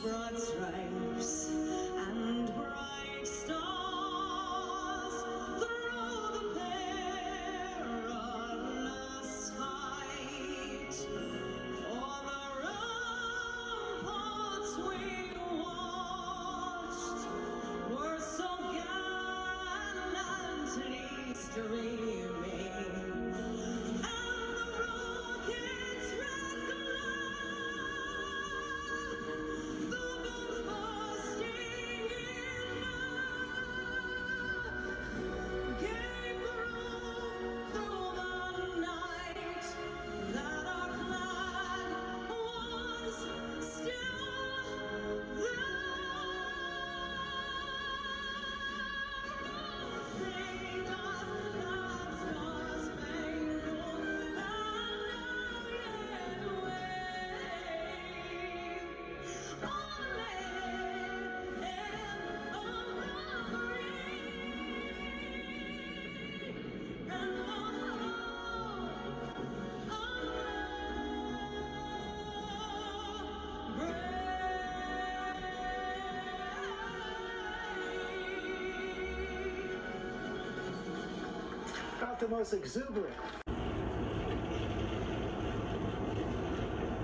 broad stripes and bright stars through the perilous fight. For the ramparts we watched were so gallantly streaming, and the rockets' red glow, the guns bursting in mud, gave proof through the night that our flag was still there. Sing us that star-spangled banner yet wave on the land of free and Not the most exuberant.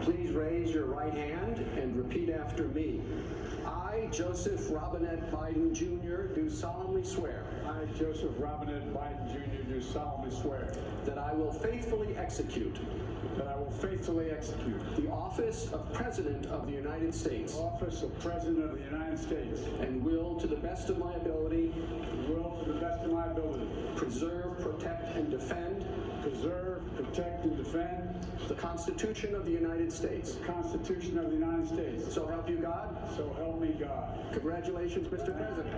Please raise your right hand and repeat after me. I, Joseph Robinette Biden Jr., do solemnly swear I, Joseph Robinette Biden Jr., do solemnly swear that I will faithfully execute that I will faithfully execute the office of President of the United States the office of President of the United States and will, to the best of my ability, to the best of my ability, preserve, protect, and defend preserve, protect, and defend the Constitution of the United States. the Constitution of the United States. So help you God. So help me God. Congratulations, Mr. President.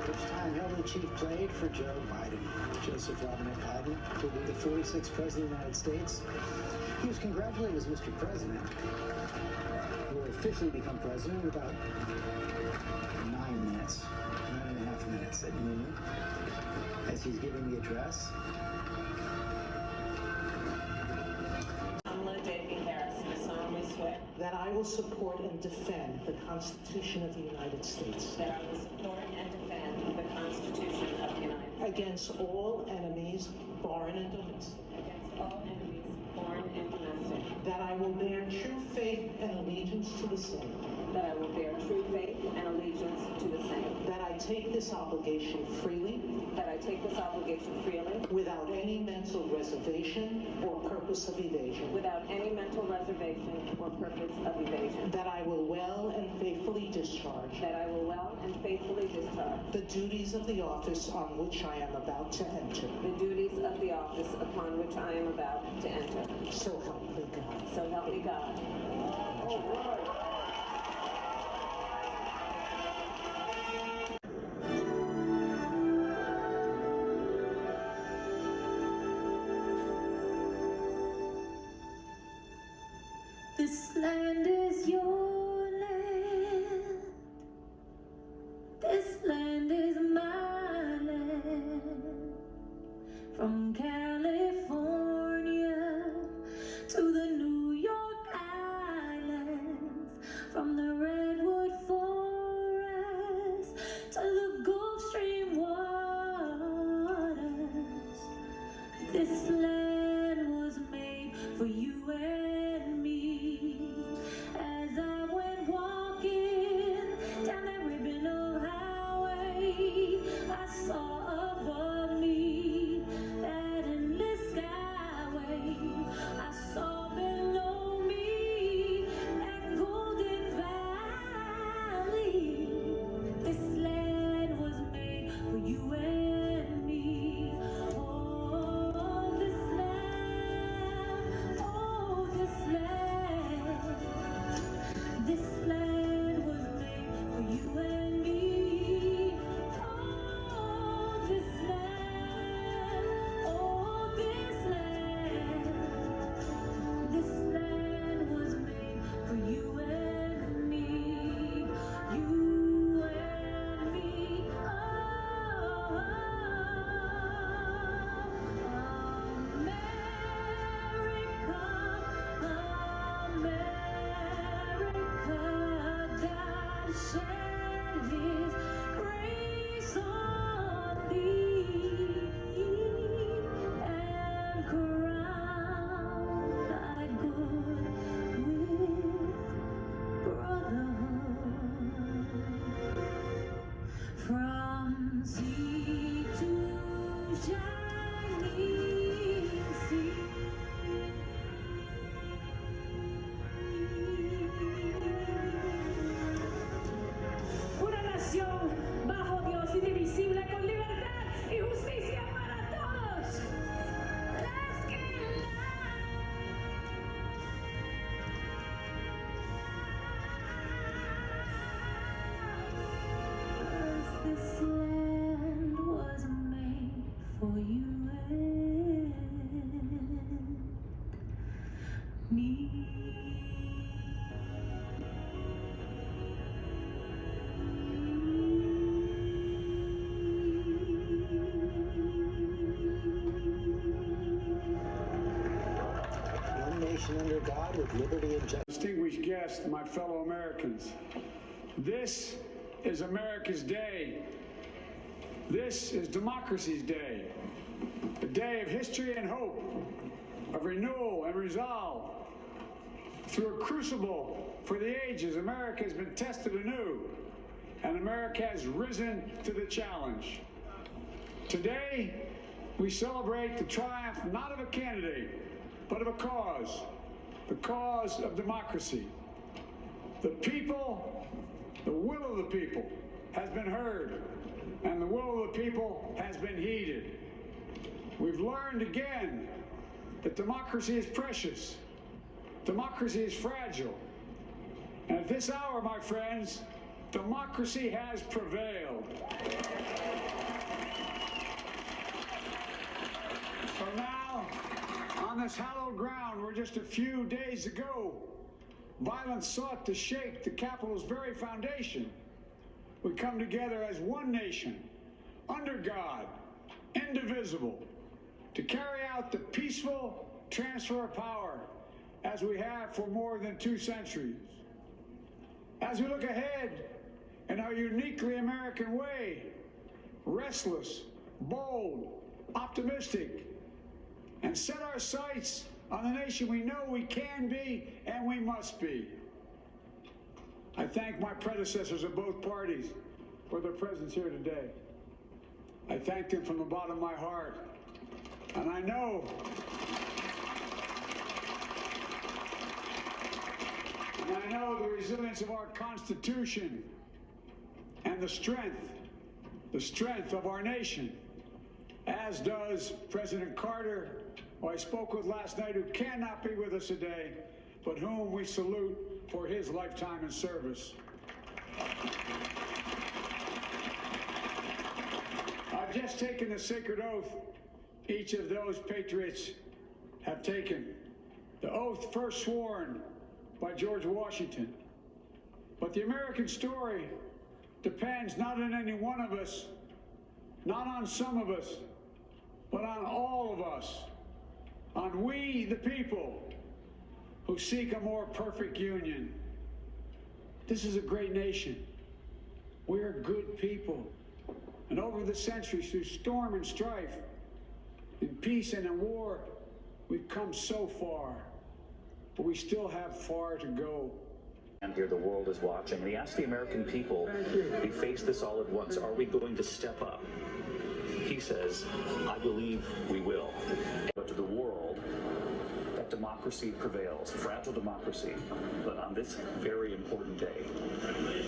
Which time Helmut Chief played for Joe Biden. Joseph Robinette Biden will be the 46th President of the United States. He was congratulated as Mr. President. He will officially become President in about 9.5 minutes at noon, as he's giving the address. Kamala Harris do solemnly swear that I will support and defend the Constitution of the United States that I will support and defend the Constitution of the United States against all enemies, foreign and domestic, against all enemies, foreign and domestic, that I will bear true faith and allegiance to the same, that I will bear true faith and allegiance to the same, that I take this obligation freely, that I take this obligation freely, without any mental reservation or purpose of evasion, without any mental reservation or purpose of evasion, that I will well and faithfully discharge that I will well and faithfully discharge the duties of the office on which I am about to enter. the duties of the office upon which I am about to enter. So help me God. So help me God. This land is your land. This land is my land. From California to the New York Islands, from the Redwood Forest to the Gulf Stream waters. This land was made for you and me. As I went walking down that ribbon of highway, I saw above me that endless skyway. I saw below me that golden valley. This land was made for you and me. Oh, this nation under God with liberty and justice. Distinguished guests, my fellow Americans, this is America's day. This is democracy's day, a day of history and hope, of renewal and resolve. Through a crucible for the ages, America has been tested anew, and America has risen to the challenge. Today, we celebrate the triumph not of a candidate, but of a cause, the cause of democracy. The people, the will of the people has been heard, and the will of the people has been heeded. We've learned again that democracy is precious, democracy is fragile, and at this hour, my friends, democracy has prevailed. So now, on this hallowed ground where just a few days ago, violence sought to shake the Capitol's very foundation, we come together as one nation, under God, indivisible, to carry out the peaceful transfer of power as we have for more than 2 centuries. As we look ahead in our uniquely American way, restless, bold, optimistic, and set our sights on the nation we know we can be and we must be. I thank my predecessors of both parties for their presence here today. I thank them from the bottom of my heart. And I know the resilience of our Constitution and the strength of our nation, as does President Carter, who I spoke with last night, who cannot be with us today, but whom we salute for his lifetime in service. I've just taken the sacred oath each of those patriots have taken, the oath first sworn by George Washington. But the American story depends not on any one of us, not on some of us, but on all of us, on we the people who seek a more perfect union. This is a great nation. We're good people. And over the centuries, through storm and strife, in peace and in war, we've come so far, but we still have far to go. And here the world is watching, and he asked the American people, we face this all at once, are we going to step up? He says, I believe we will. But to the world, that democracy prevails, fragile democracy, but on this very important day,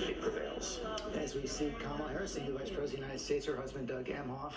it prevails. As we see Kamala Harris, the new Vice President of the United States, her husband Doug Emhoff,